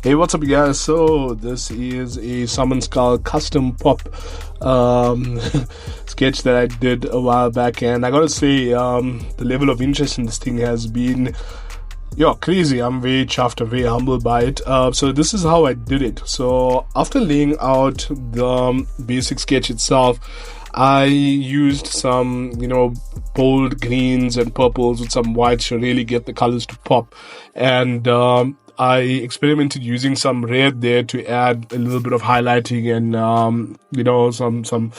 Hey, what's up, you guys? So this is a Summon Skull custom pop um, sketch that I did a while back, and I gotta say, the level of interest in this thing has been crazy. I'm very chuffed. I'm very humbled by it. So this is how I did it. So after laying out the basic sketch itself, I used some, bold greens and purples with some whites to really get the colors to pop. And I experimented using some red there to add a little bit of highlighting and, some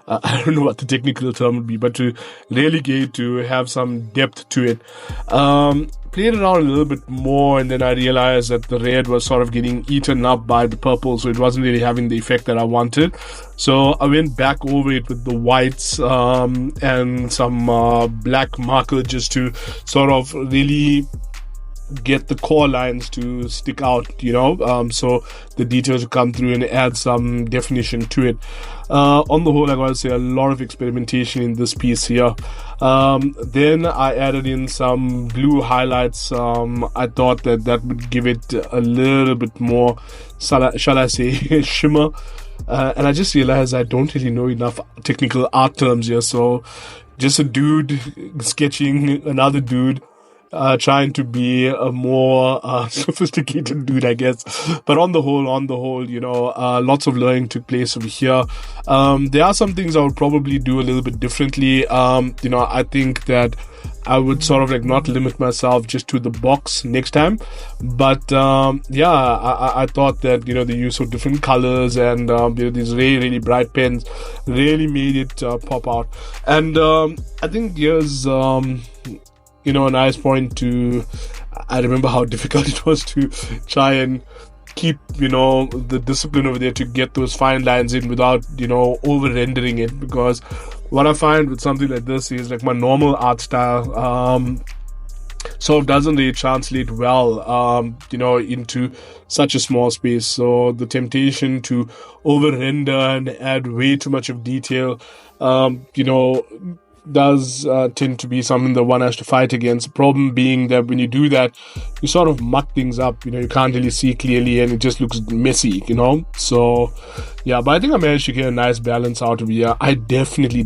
I don't know what the technical term would be, but to really get to have some depth to it. Played around a little bit more, and then I realized that the red was sort of getting eaten up by the purple, so it wasn't really having the effect that I wanted. So I went back over it with the whites and some black marker just to sort of really get the core lines to stick out, so the details will come through and add some definition to it. On the whole, I gotta say, a lot of experimentation in this piece here. Then I added in some blue highlights. I thought that would give it a little bit more, shall I say, shimmer. And I just realized I don't really know enough technical art terms here, so just a dude sketching another dude, trying to be a more sophisticated dude, I guess. But on the whole, lots of learning took place over here. There are some things I would probably do a little bit differently. I think that I would sort of not limit myself just to the box next time. But I thought that the use of different colors and these really, really bright pens really made it pop out. And I think here's a nice point to, I remember how difficult it was to try and keep, the discipline over there to get those fine lines in without, over rendering it, because what I find with something like this is my normal art style, sort of doesn't really translate well, into such a small space. So the temptation to over render and add way too much of detail, does tend to be something that one has to fight against. The problem being that when you do that, you sort of muck things up. You can't really see clearly, and it just looks messy. So yeah, but I think I managed to get a nice balance out of here. I definitely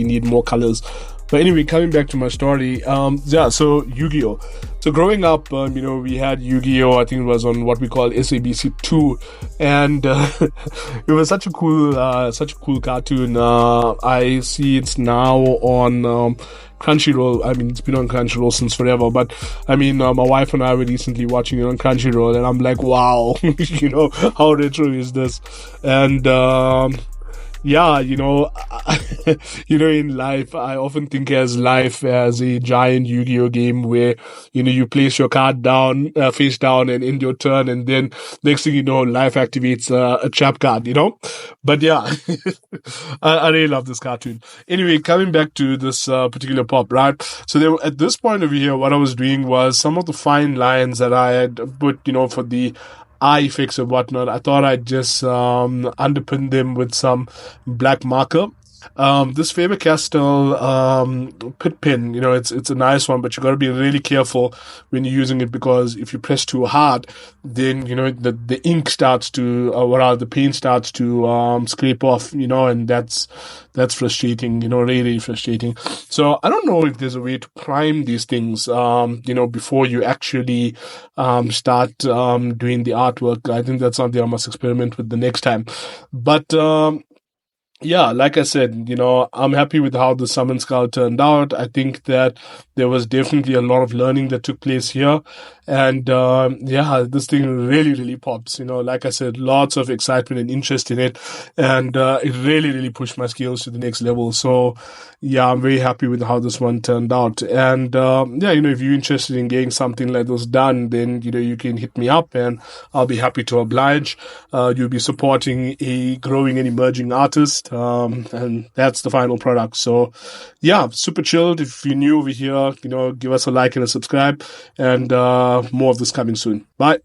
need more colors. But anyway, coming back to my story, so Yu-Gi-Oh! So growing up, we had Yu-Gi-Oh! I think it was on what we call SABC 2, and it was such a cool cartoon. I see it's now on Crunchyroll. I mean, it's been on Crunchyroll since forever, but I mean, my wife and I were recently watching it on Crunchyroll, and I'm like, wow, how retro is this? And in life, I often think as life as a giant Yu-Gi-Oh game where, you place your card down, face down, and end your turn, and then next thing you know, life activates a trap card, But yeah, I really love this cartoon. Anyway, coming back to this particular pop, right? So at this point over here, what I was doing was some of the fine lines that I had put, for the eye effects and whatnot, I thought I'd just underpin them with some black marker. This Faber-Castell pit pen, it's a nice one, but you got to be really careful when you're using it, because if you press too hard, then the ink starts to, the paint starts to scrape off, and that's frustrating, really, really frustrating. So I don't know if there's a way to prime these things, before you actually start doing the artwork. I think that's something I must experiment with the next time. But yeah, like I said, I'm happy with how the Summon Skull turned out. I think that there was definitely a lot of learning that took place here. And this thing really, really pops. Like I said, lots of excitement and interest in it. And it really, really pushed my skills to the next level. So yeah, I'm very happy with how this one turned out. And if you're interested in getting something like this done, then, you can hit me up and I'll be happy to oblige. You'll be supporting a growing and emerging artist. And that's the final product. So yeah, super chilled. If you're new over here, give us a like and a subscribe, and more of this coming soon. Bye.